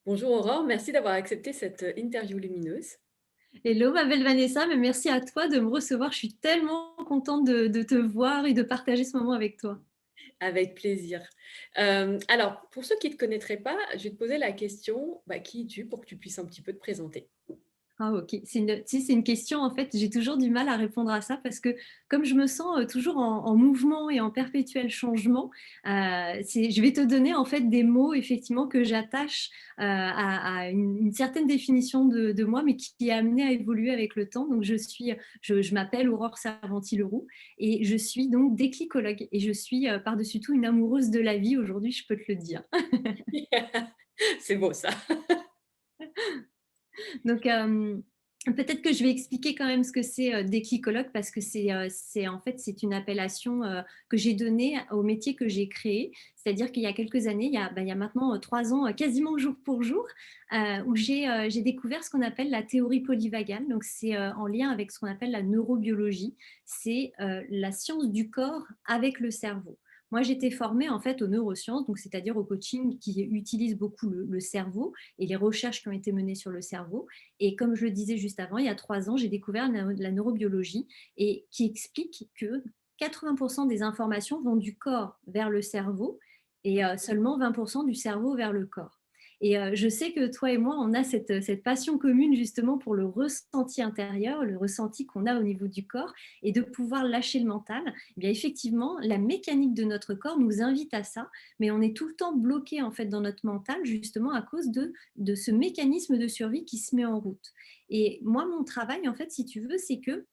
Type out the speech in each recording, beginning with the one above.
Bonjour Aurore, merci d'avoir accepté cette interview lumineuse. Hello, ma belle Vanessa, mais merci à toi de me recevoir. Je suis tellement contente de te voir et de partager ce moment avec toi. Avec plaisir. Alors, pour ceux qui ne te connaîtraient pas, je vais te poser la question, qui es-tu pour que tu puisses un petit peu te présenter? Ah OK, c'est une question en fait, j'ai toujours du mal à répondre à ça parce que comme je me sens, toujours en mouvement et en perpétuel changement, c'est je vais te donner en fait des mots effectivement que j'attache, à une certaine définition de moi, mais qui est amenée à évoluer avec le temps. Donc je m'appelle Aurore Servanti-Leroux et je suis donc déclicologue et je suis, par-dessus tout une amoureuse de la vie aujourd'hui, je peux te le dire. C'est beau ça. Donc, peut-être que je vais expliquer quand même ce que c'est déclicologue parce que c'est en fait c'est une appellation que j'ai donnée au métier que j'ai créé. C'est-à-dire qu'il y a quelques années, il y a maintenant 3 ans, quasiment jour pour jour, où j'ai découvert ce qu'on appelle la théorie polyvagale. Donc, c'est en lien avec ce qu'on appelle la neurobiologie. C'est la science du corps avec le cerveau. Moi, j'étais formée en fait aux neurosciences, donc c'est-à-dire au coaching qui utilise beaucoup le cerveau et les recherches qui ont été menées sur le cerveau. Et comme je le disais juste avant, il y a 3 ans, j'ai découvert la neurobiologie et qui explique que 80% des informations vont du corps vers le cerveau et seulement 20% du cerveau vers le corps. Et je sais que toi et moi, on a cette passion commune justement pour le ressenti intérieur, le ressenti qu'on a au niveau du corps et de pouvoir lâcher le mental. Eh bien, effectivement, la mécanique de notre corps nous invite à ça, mais on est tout le temps bloqué en fait dans notre mental justement à cause de ce mécanisme de survie qui se met en route. Et moi, mon travail, en fait, si tu veux, c'est que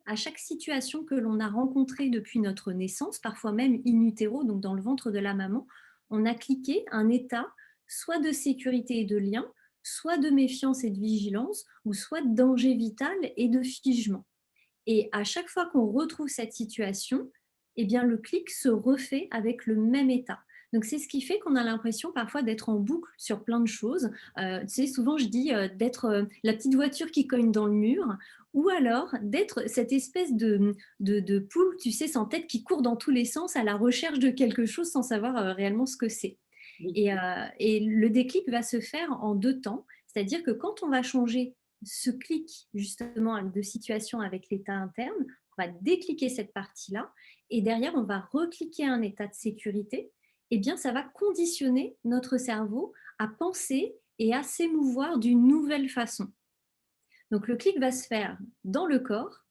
à chaque situation que l'on a rencontrée depuis notre naissance, parfois même in utero, donc dans le ventre de la maman, on a cliqué un état soit de sécurité et de lien, soit de méfiance et de vigilance, ou soit de danger vital et de figement. Et à chaque fois qu'on retrouve cette situation, eh bien, le clic se refait avec le même état. Donc, c'est ce qui fait qu'on a l'impression parfois d'être en boucle sur plein de choses. Tu sais, souvent, je dis d'être la petite voiture qui cogne dans le mur ou alors d'être cette espèce de poule, tu sais, sans tête qui court dans tous les sens à la recherche de quelque chose sans savoir réellement ce que c'est. Oui. Et le déclic va se faire en 2 temps, c'est-à-dire que quand on va changer ce clic justement de situation avec l'état interne, on va décliquer cette partie-là et derrière on va recliquer un état de sécurité, et bien ça va conditionner notre cerveau à penser et à s'émouvoir d'une nouvelle façon. Donc le clic va se faire dans le corps,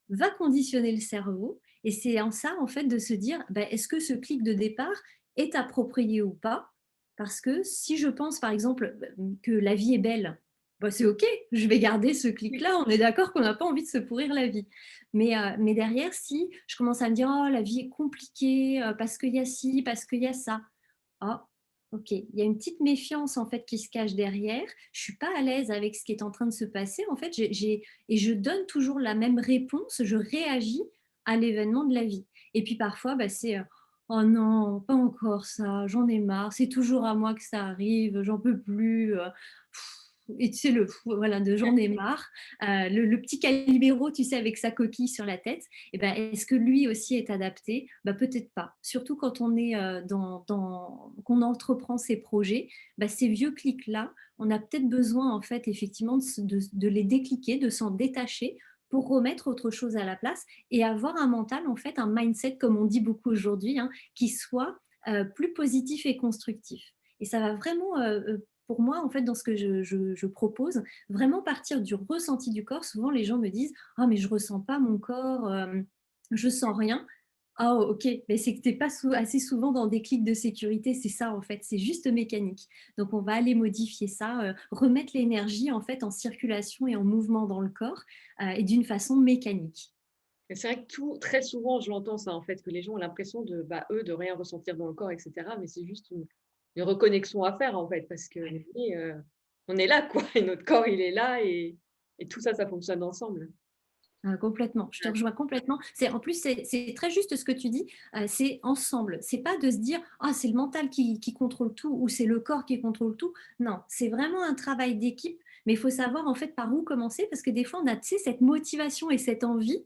va conditionner le cerveau et c'est en ça en fait de se dire ben, est-ce que ce clic de départ est approprié ou pas. Parce que si je pense par exemple que la vie est belle, bah, c'est ok, je vais garder ce clic Oui. là, on est d'accord qu'on n'a pas envie de se pourrir la vie, mais derrière si je commence à me dire oh la vie est compliquée parce qu'il y a ci, parce qu'il y a ça, ah, OK. Il y a une petite méfiance en fait qui se cache derrière. Je suis pas à l'aise avec ce qui est en train de se passer. En fait, et je donne toujours la même réponse, je réagis à l'événement de la vie. Et puis parfois, bah, c'est oh non, pas encore ça, j'en ai marre, c'est toujours à moi que ça arrive, j'en peux plus. Et tu sais, voilà, de j'en ai marre. Le petit Calibero, tu sais, avec sa coquille sur la tête, eh ben, est-ce que lui aussi est adapté? Bah, peut-être pas. Surtout quand on est qu'on entreprend ces projets, bah, ces vieux clics-là, on a peut-être besoin en fait effectivement de les décliquer, de s'en détacher pour remettre autre chose à la place et avoir un mental en fait, un mindset comme on dit beaucoup aujourd'hui, hein, qui soit plus positif et constructif. Et ça va vraiment pour moi, en fait, dans ce que je propose, vraiment partir du ressenti du corps. Souvent, les gens me disent ah, mais je ressens pas mon corps, je sens rien. Ah, ok, mais c'est que tu n'es pas assez souvent dans des clics de sécurité, c'est ça en fait, c'est juste mécanique. Donc, on va aller modifier ça, remettre l'énergie en fait en circulation et en mouvement dans le corps et d'une façon mécanique. Et c'est vrai que très souvent, je l'entends ça en fait, que les gens ont l'impression de, eux, de rien ressentir dans le corps, et cetera. Mais c'est juste une reconnexion à faire en fait, parce que oui, on est là quoi, et notre corps il est là, et tout ça, ça fonctionne ensemble. Complètement, je te Ouais. rejoins complètement. En plus, c'est très juste ce que tu dis, c'est ensemble. C'est pas de se dire: «Ah, c'est le mental qui contrôle tout» ou «C'est le corps qui contrôle tout». Non, c'est vraiment un travail d'équipe, mais il faut savoir, en fait, par où commencer parce que des fois, on a, tu sais, cette motivation et cette envie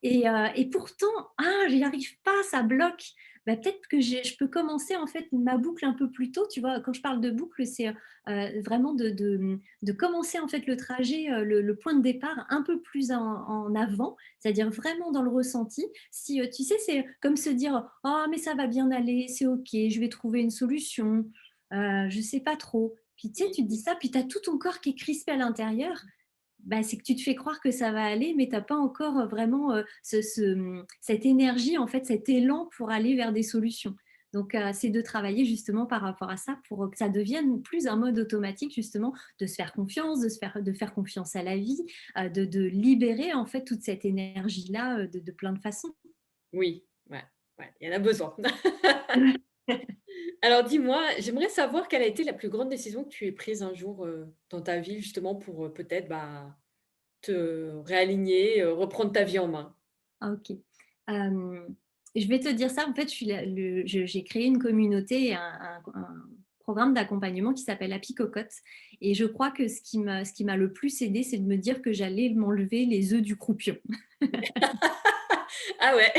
et pourtant: «Ah, j'y arrive pas, ça bloque». bah, peut-être que je peux commencer en fait ma boucle un peu plus tôt, tu vois? Quand je parle de boucle, c'est, vraiment de commencer en fait le trajet, le point de départ un peu plus en avant, c'est-à-dire vraiment dans le ressenti. Si, tu sais, c'est comme se dire: «Oh mais ça va bien aller, c'est OK, je vais trouver une solution, je sais pas trop». Puis tu sais, tu te dis ça, puis tu as tout ton corps qui est crispé à l'intérieur, bah, c'est que tu te fais croire que ça va aller, mais tu as pas encore, vraiment, cette énergie, en fait, cet élan pour aller vers des solutions. Donc, c'est de travailler justement par rapport à ça pour, que ça devienne plus un mode automatique justement, de se faire confiance, de faire confiance à la vie, de libérer en fait toute cette énergie-là, de plein de façons. Oui, ouais, ouais, il y en a besoin. Alors dis-moi, j'aimerais savoir quelle a été la plus grande décision que tu aies prise un jour, dans ta vie justement pour, peut-être, bah, te réaligner, reprendre ta vie en main? Ah OK. Je vais te dire ça, en fait, je suis la le je j'ai créé une communauté et un programme d'accompagnement qui s'appelle Happy Cocotte et je crois que ce qui m'a le plus aidée, c'est de me dire que j'allais m'enlever les œufs du croupion. Ah ouais.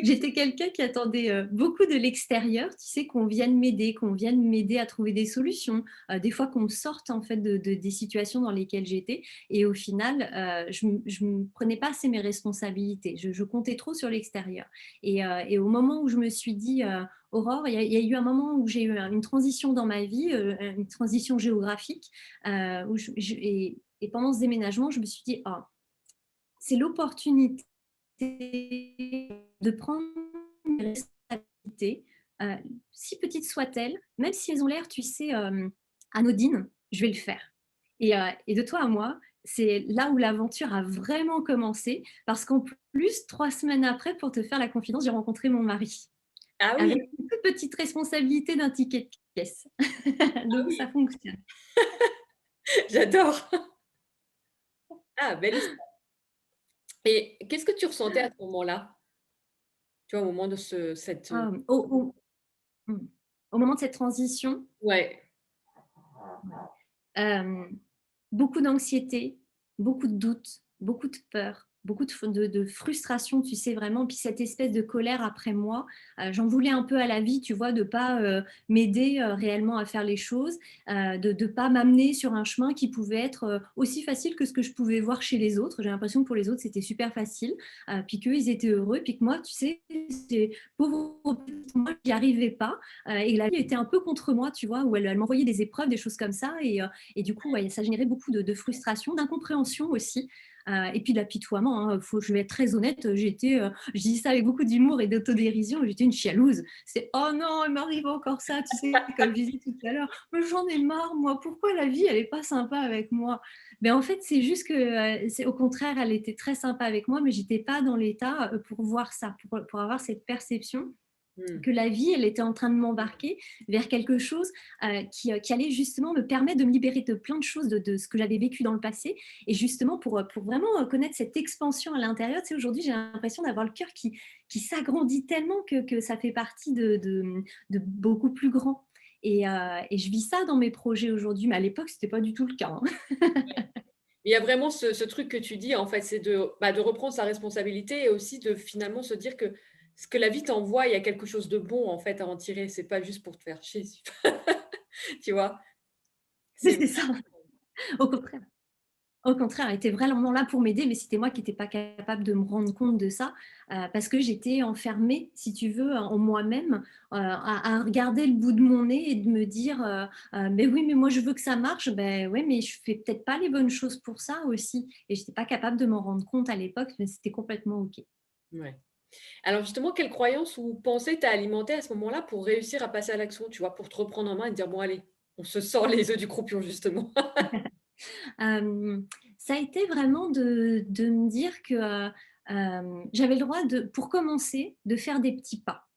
J'étais quelqu'un qui attendait, beaucoup de l'extérieur, tu sais, qu'on vienne m'aider, qu'on vienne m'aider à trouver des solutions, des fois qu'on me sorte en fait de des situations dans lesquelles j'étais et au final, je me prenais pas assez mes responsabilités. Je comptais trop sur l'extérieur et au moment où je me suis dit, «Aurore», il y a eu un moment où j'ai eu une transition dans ma vie, une transition géographique, où et pendant ce déménagement, je me suis dit: «Oh, c'est l'opportunité de prendre mes responsabilités, heu, si petites soient-elles, même si elles ont l'air, tu sais, anodines, je vais le faire. Et de toi à moi, c'est là où l'aventure a vraiment commencé parce qu'en plus, 3 semaines après, pour te faire la confidence, j'ai rencontré mon mari Ah avec oui, une toute petite responsabilité d'un ticket de caisse. ah Donc oui, ça fonctionne. j'adore. Ah, belle histoire. Et qu'est-ce que tu ressentais à ce moment-là? Tu vois, au moment de cette, Ah, mmh, au moment de cette transition, ouais, ouais. Hem, Beaucoup d'anxiété, beaucoup de doutes, beaucoup de peur, beaucoup de frustration, tu sais, vraiment. Puis cette espèce de colère après moi, j'en voulais un peu à la vie, tu vois, de pas, m'aider, réellement à faire les choses, de pas m'amener sur un chemin qui pouvait être, aussi facile que ce que je pouvais voir chez les autres. J'ai l'impression que pour les autres, c'était super facile, puis qu'eux, ils étaient heureux, puis que moi, tu sais, c'est pauvre petite moi, j'y arrivais pas, et la vie était un peu contre moi, tu vois, où elle m'envoyait des épreuves, des choses comme ça et du coup, ouais, ça générait beaucoup de frustration, d'incompréhension aussi, et puis d'apitoiement, hein. Je vais être très honnête, je dis ça avec beaucoup d'humour et d'autodérision, j'étais une chialeuse. C'est: «Oh non, il m'arrive encore ça», tu sais, comme je disais tout à l'heure: «Mais j'en ai marre moi, pourquoi la vie elle est pas sympa avec moi?» Mais en fait, c'est juste que, c'est au contraire, elle était très sympa avec moi, mais j'étais pas dans l'état, pour voir ça, pour avoir cette perception mmh, que la vie, elle était en train de m'embarquer vers quelque chose, qui allait justement me permettre de me libérer de plein de choses, de ce que j'avais vécu dans le passé et justement pour vraiment, connaître cette expansion à l'intérieur. Tu sais, aujourd'hui, j'ai l'impression d'avoir le cœur qui s'agrandit tellement que ça fait partie de beaucoup plus grand et je vis ça dans mes projets aujourd'hui, mais à l'époque, c'était pas du tout le cas, hein. ouais. Il y a vraiment ce truc que tu dis, en fait, c'est de, bah, de reprendre sa responsabilité et aussi de finalement se dire que ce que la vie t'envoie, il y a quelque chose de bon, en fait, à en tirer. C'est pas juste pour te faire chier, tu vois? Mais C'est c'est ça, au contraire. Au contraire, elle était vraiment là pour m'aider, mais c'était moi qui n'étais pas capable de me rendre compte de ça, parce que j'étais enfermée, si tu veux, en moi-même, à regarder le bout de mon nez et de me dire, «Mais oui, mais moi je veux que ça marche». Ben ouais, mais je fais peut-être pas les bonnes choses pour ça aussi et j'étais pas capable de m'en rendre compte à l'époque, mais c'était complètement OK. ouais. Alors justement, quelle croyance ou pensée t'a alimenté à ce moment-là pour réussir à passer à l'action, tu vois? Pour te reprendre en main et te dire: «Bon allez, on se sort les œufs du croupion», justement? Hem, Ça a été vraiment de me dire que, j'avais le droit de pour commencer, de faire des petits pas.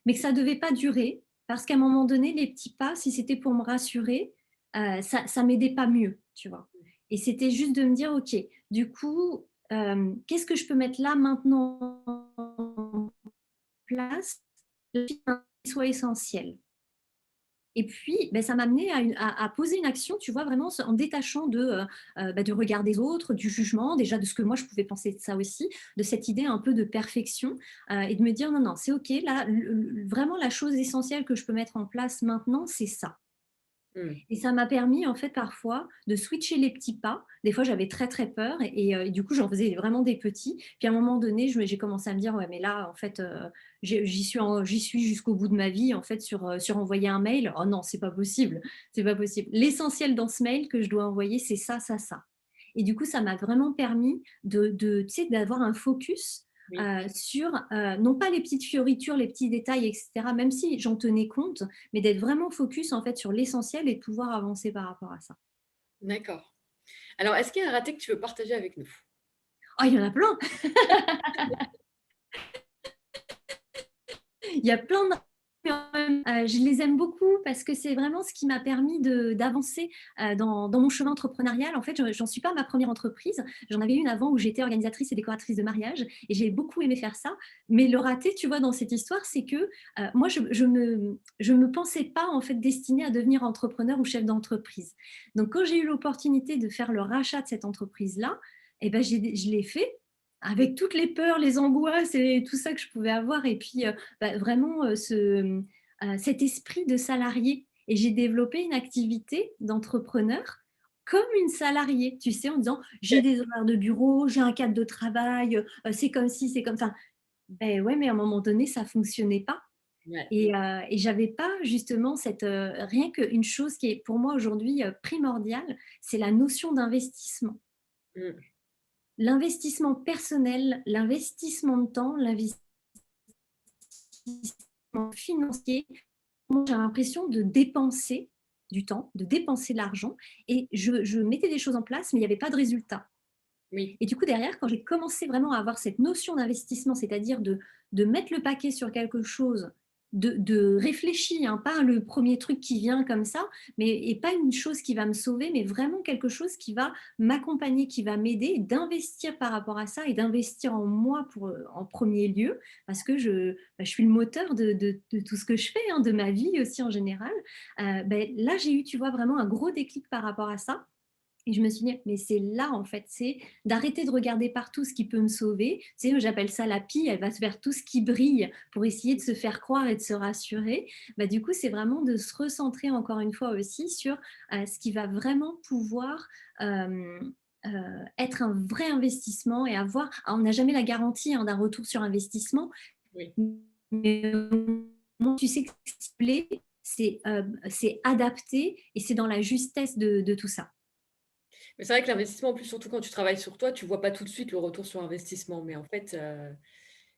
Mais que ça devait pas durer, parce qu'à un moment donné, les petits pas, si c'était pour me rassurer, ça m'aidait pas mieux, tu vois? Et c'était juste de me dire: «OK, du coup, qu'est-ce que je peux mettre là, maintenant en place, qui soit essentiel?» Et puis, ça m'a amené à poser une action, tu vois, vraiment en détachant de regard des autres, du jugement, déjà de ce que moi je pouvais penser de ça aussi, de cette idée un peu de perfection, et de me dire non, non, c'est OK, là, vraiment la chose essentielle que je peux mettre en place maintenant, c'est ça. Mmh. Et ça m'a permis, en fait, parfois, de switcher les petits pas. Des fois, j'avais très, très peur et du coup, j'en faisais vraiment des petits. Puis à un moment donné, j'ai commencé à me dire: «Ouais, mais là, en fait, j'y suis jusqu'au bout de ma vie, en fait, sur envoyer un mail. Oh non, c'est pas possible, c'est pas possible. L'essentiel dans ce mail que je dois envoyer, c'est ça, ça, ça». Et du coup, ça m'a vraiment permis tu sais, d'avoir un focus, Oui, sur, non pas les petites fioritures, les petits détails et cetera, même si j'en tenais compte, mais d'être vraiment focus, en fait, sur l'essentiel et de pouvoir avancer par rapport à ça. d'accord. Alors, est-ce qu'il y a un raté que tu veux partager avec nous? Oh, il y en a plein! Il y a plein de je les aime beaucoup parce que c'est vraiment ce qui m'a permis d'avancer, dans mon chemin entrepreneurial. En fait, j'en suis pas à ma première entreprise. J'en avais une avant où j'étais organisatrice et décoratrice de mariage et j'ai beaucoup aimé faire ça. Mais le raté, tu vois, dans cette histoire, c'est que, moi, je me pensais pas, en fait, destinée à devenir entrepreneur ou chef d'entreprise. Donc quand j'ai eu l'opportunité de faire le rachat de cette entreprise-là, et ben, je l'ai fait avec toutes les peurs, les angoisses et tout ça que je pouvais avoir et puis, vraiment cet esprit de salarié et j'ai développé une activité d'entrepreneur comme une salariée, tu sais, en disant: «J'ai OK. des horaires de bureau, j'ai un cadre de travail, c'est comme ci, c'est comme ça». Ben ouais, mais à un moment donné, ça fonctionnait pas Ouais. et j'avais pas justement rien qu'une chose qui est pour moi aujourd'hui, primordiale, c'est la notion d'investissement. Mmh. L'investissement personnel, l'investissement de temps, l'investissement financier. Moi, j'ai l'impression de dépenser du temps, de dépenser de l'argent et je mettais des choses en place, mais il n'y avait pas de résultat. Oui. Et du coup, derrière, quand j'ai commencé vraiment à avoir cette notion d'investissement, c'est-à-dire de mettre le paquet sur quelque chose, de réfléchi, hein, pas le premier truc qui vient comme ça, et pas une chose qui va me sauver, mais vraiment quelque chose qui va m'accompagner, qui va m'aider, d'investir par rapport à ça et d'investir en moi en premier lieu, parce que je suis le moteur de tout ce que je fais, hein, de ma vie aussi en général. Là, j'ai eu, tu vois, vraiment un gros déclic par rapport à ça et je me suis dit: «Mais c'est là, en fait, c'est d'arrêter de regarder partout ce qui peut me sauver». Tu sais, j'appelle ça la pie, elle va se vers tout ce qui brille pour essayer de se faire croire et de se rassurer. Du coup, c'est vraiment de se recentrer encore une fois aussi sur, ce qui va vraiment pouvoir, être un vrai investissement et avoir on n'a jamais la garantie, hein, d'un retour sur investissement, Oui. mais tu sais que ce qui te plaît, c'est adapté et c'est dans la justesse de tout ça. Mais c'est vrai que l'investissement, en plus, surtout quand tu travailles sur toi, tu vois pas tout de suite le retour sur investissement. Mais en fait,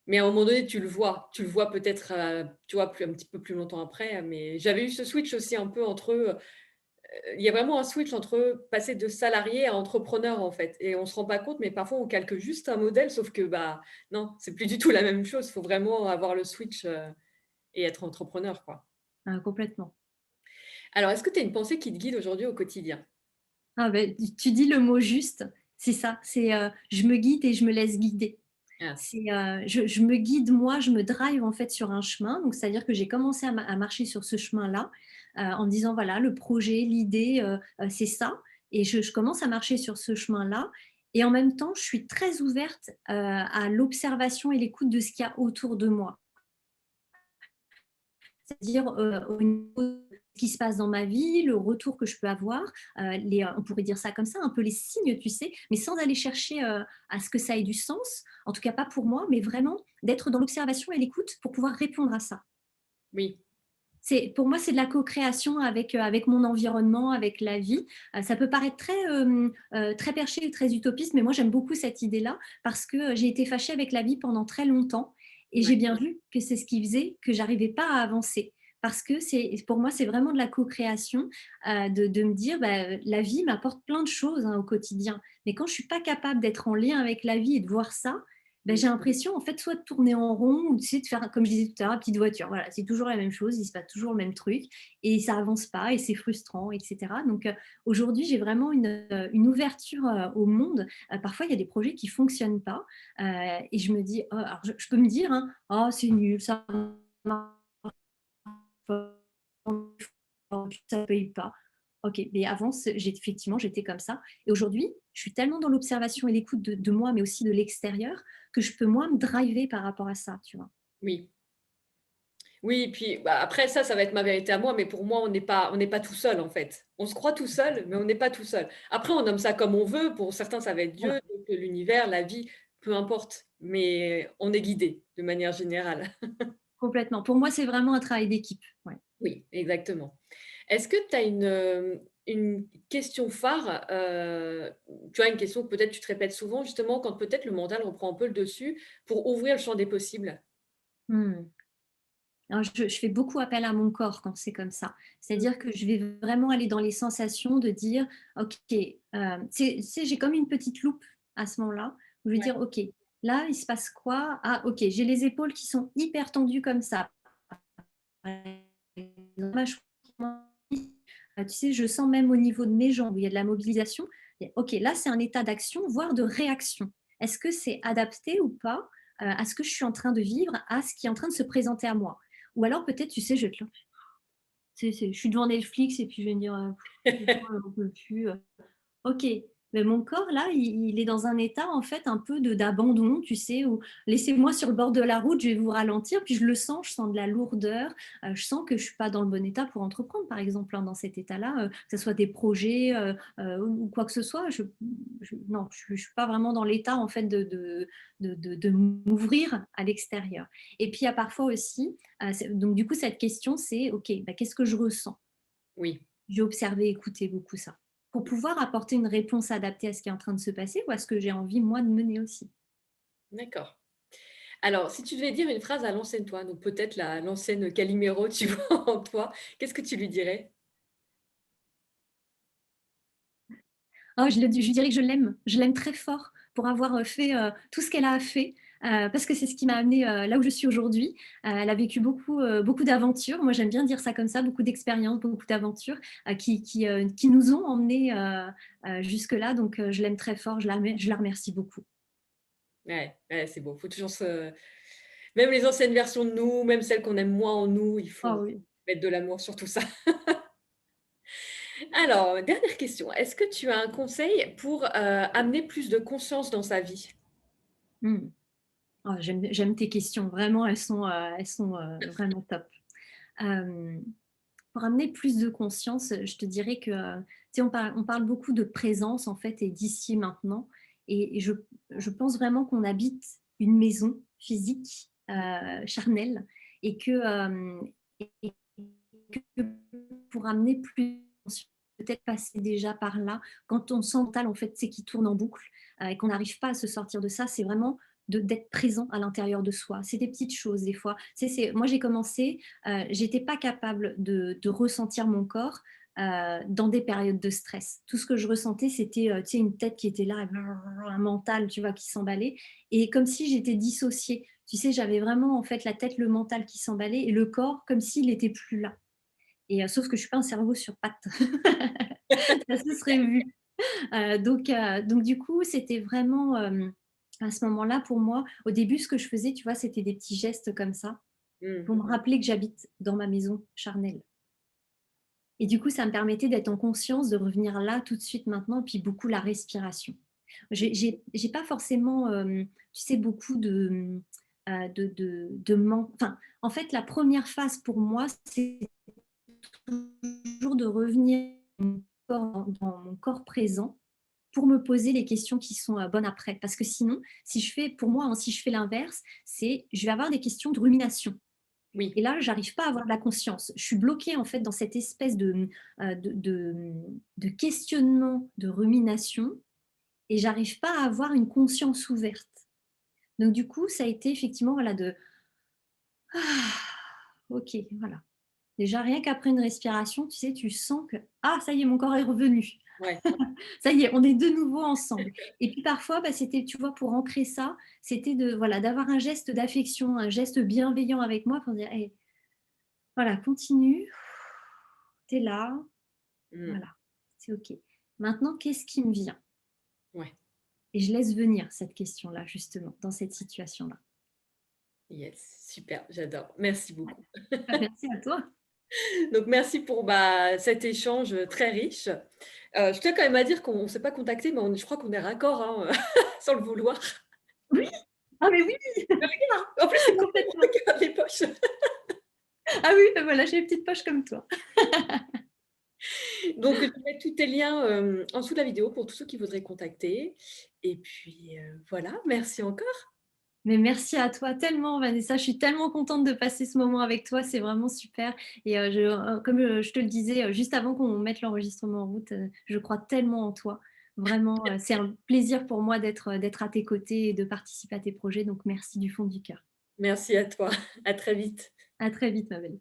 mais à un moment donné, tu le vois. Tu le vois peut-être, tu vois, un petit peu plus longtemps après. Mais j'avais eu ce switch aussi un peu entre, il y a vraiment un switch entre passer de salarié à entrepreneur, en fait. Et on se rend pas compte, mais parfois on calque juste un modèle, sauf que, bah, non, c'est plus du tout la même chose. Il faut vraiment avoir le switch, et être entrepreneur, quoi. Complètement. Alors, est-ce que tu as une pensée qui te guide aujourd'hui au quotidien? Ah beh, tu dis le mot juste, c'est ça, je me guide et je me laisse guider. Ah, Je me guide moi, je me drive en fait sur un chemin, donc c'est-à-dire que j'ai commencé à marcher sur ce chemin-là, en me disant: «Voilà, le projet, l'idée, c'est ça» et je commence à marcher sur ce chemin-là et en même temps, je suis très ouverte, à l'observation et l'écoute de ce qu'il y a autour de moi. C'est-à-dire, au niveau de ce qui se passe dans ma vie, le retour que je peux avoir, on pourrait dire ça comme ça, un peu les signes, tu sais? Mais sans aller chercher, à ce que ça ait du sens, en tout cas pas pour moi, mais vraiment d'être dans l'observation et l'écoute pour pouvoir répondre à ça. oui. Pour moi, c'est de la co-création avec mon environnement, avec la vie. Ça peut paraître très perché, très utopiste, mais moi j'aime beaucoup cette idée-là parce que, j'ai été fâchée avec la vie pendant très longtemps et j'ai bien vu que c'est ce qui faisait que j'arrivais pas à avancer. Parce que pour moi, c'est vraiment de la co-création, de me dire, la vie m'apporte plein de choses, hein, au quotidien. Mais quand je suis pas capable d'être en lien avec la vie et de voir ça, Mmh. j'ai l'impression, en fait, soit de tourner en rond ou tu sais, de faire, comme je disais tout à l'heure, la petite voiture. Voilà, c'est toujours la même chose, il se passe toujours le même truc et ça avance pas et c'est frustrant, et cetera. Donc, aujourd'hui, j'ai vraiment une ouverture, au monde. Parfois, il y a des projets qui fonctionnent pas, et je me dis: «Oh», alors je peux me dire, hein: «Oh, c'est nul, ça marche pas». ça ne paye pas. Ok, mais avant, effectivement, j'étais comme ça. Et aujourd'hui, je suis tellement dans l'observation et l'écoute de moi, mais aussi de l'extérieur, que je peux, moi, me driver par rapport à ça, tu vois. Oui. Oui, puis, bah, après ça va être ma vérité à moi, mais pour moi, on n'est pas tout seul, en fait. On se croit tout seul, mais on n'est pas tout seul. Après, on nomme ça comme on veut. Pour certains, ça va être Dieu, Voilà, d'autres l'univers, la vie, peu importe, mais on est guidé de manière générale. complètement. Pour moi, c'est vraiment un travail d'équipe. Ouais. Oui, exactement. Est-ce que tu as une question phare, tu vois, une question que peut-être tu te répètes souvent, justement, quand peut-être le mental reprend un peu le dessus, pour ouvrir le champ des possibles? Hmm. Alors, je fais beaucoup appel à mon corps quand c'est comme ça. C'est-à-dire que je vais vraiment aller dans les sensations de dire, OK, j'ai comme une petite loupe à ce moment-là, où je vais dire, OK, là, il se passe quoi? Ah, OK, j'ai les épaules qui sont hyper tendues comme ça. Tu sais, je sens même au niveau de mes jambes où il y a de la mobilisation. Et OK, là, c'est un état d'action, voire de réaction. Est-ce que c'est adapté ou pas à ce que je suis en train de vivre, à ce qui est en train de se présenter à moi? Ou alors peut-être, tu sais, je suis devant Netflix et puis je vais me dire, j'en peux plus. OK, mais mon corps là, il est dans un état en fait un peu d'abandon, tu sais, où laissez-moi sur le bord de la route, je vais vous ralentir, puis je le sens, je sens de la lourdeur, je sens que je suis pas dans le bon état pour entreprendre, par exemple, hein, dans cet état-là, que ce soit des projets, ou quoi que ce soit. Non, je suis pas vraiment dans l'état en fait de m'ouvrir à l'extérieur. Et puis il y a parfois aussi, donc du coup cette question c'est: «OK, bah, qu'est-ce que je ressens?» Oui, J'ai observé, écouté beaucoup ça, pour pouvoir apporter une réponse adaptée à ce qui est en train de se passer ou à ce que j'ai envie moi de mener aussi. d'accord. Alors, si tu devais dire une phrase à l'ancienne toi, donc peut-être l'ancienne Calimero, tu vois, en toi, qu'est-ce que tu lui dirais? Ah, je dirais que je l'aime très fort pour avoir, fait, tout ce qu'elle a fait, parce que c'est ce qui m'a amenée, là où je suis aujourd'hui. Elle a vécu beaucoup d'aventures. Moi, j'aime bien dire ça comme ça, beaucoup d'expériences, beaucoup d'aventures, qui nous ont emmenés, jusque-là. Donc, je l'aime très fort, je la remercie beaucoup. Ouais, ouais, c'est beau. Faut toujours se même les anciennes versions de nous, même celles qu'on aime moins en nous, il Ah faut oui. mettre de l'amour sur tout ça. Alors, dernière question, est-ce que tu as un conseil pour, amener plus de conscience dans sa vie? Mmh. Oh, j'aime tes questions, vraiment, elles sont, vraiment top. Hem, pour amener plus de conscience, je te dirais que, tu sais, on parle beaucoup de présence, en fait, et d'ici et maintenant, et je pense vraiment qu'on habite une maison physique, charnelle, et et que pour amener plus de conscience, peut-être passer déjà par là. Quand on sent le mental, en fait, c'est qui tourne en boucle, et qu'on n'arrive pas à se sortir de ça, c'est vraiment d'être présent à l'intérieur de soi. C'est des petites choses des fois. Tu sais, moi j'ai commencé, j'étais pas capable de ressentir mon corps dans des périodes de stress. Tout ce que je ressentais, c'était tu sais, une tête qui était là, un mental, tu vois, qui s'emballait. Et comme si j'étais dissociée. Tu sais, j'avais vraiment en fait la tête, le mental qui s'emballait et le corps comme s'il n'était plus là. Et sauf que je suis pas un cerveau sur pattes. Ça se serait vu. Donc du coup, c'était vraiment, à ce moment-là, pour moi, au début, ce que je faisais, tu vois, c'était des petits gestes comme ça, Mmh. pour me rappeler que j'habite dans ma maison charnelle. Et du coup, ça me permettait d'être en conscience, de revenir là, tout de suite, maintenant, et puis beaucoup la respiration. J'ai pas forcément, tu sais, beaucoup enfin, en fait, la première phase pour moi, c'est toujours de revenir dans mon corps présent pour me poser les questions qui sont, bonnes après. Parce que sinon, si je fais pour moi, hein, si je fais l'inverse, c'est je vais avoir des questions de rumination. Oui, Et là, j'arrive pas à avoir de la conscience. Je suis bloquée en fait dans cette espèce de questionnement, de rumination, et j'arrive pas à avoir une conscience ouverte. Donc du coup, ça a été effectivement, voilà, «Ah, OK, voilà». Déjà rien qu'après une respiration, tu sais, tu sens que: «Ah ça y est, mon corps est revenu». ouais, Ça y est, on est de nouveau ensemble. Et puis parfois, bah, c'était, tu vois, pour ancrer ça, c'était voilà, d'avoir un geste d'affection, un geste bienveillant avec moi pour dire: «Hey, voilà, continue, tu es là, mmh, voilà, c'est OK. Maintenant, qu'est-ce qui me vient?» ouais, Et je laisse venir cette question-là, justement, dans cette situation-là. yes, super, j'adore. Merci beaucoup. Bah, merci à toi. Donc merci pour, cet échange, très riche. Je tiens quand même à dire qu'on ne s'est pas contacté, mais je crois qu'on est raccord, hein, sans le vouloir. Oui! Ah mais oui! En plus, c'est moi qui Complètement. regarde les poches. Ah oui, bah voilà, j'ai une petite poche comme toi. Donc je vais mettre tous tes liens, en dessous de la vidéo pour tous ceux qui voudraient contacter et puis, voilà, merci encore. Mais merci à toi tellement Vanessa, je suis tellement contente de passer ce moment avec toi, c'est vraiment super et comme, je te le disais, juste avant qu'on mette l'enregistrement en route, je crois tellement en toi. Vraiment, c'est un plaisir pour moi d'être à tes côtés et de participer à tes projets, donc merci du fond du cœur. Merci à toi. À très vite. À très vite ma belle.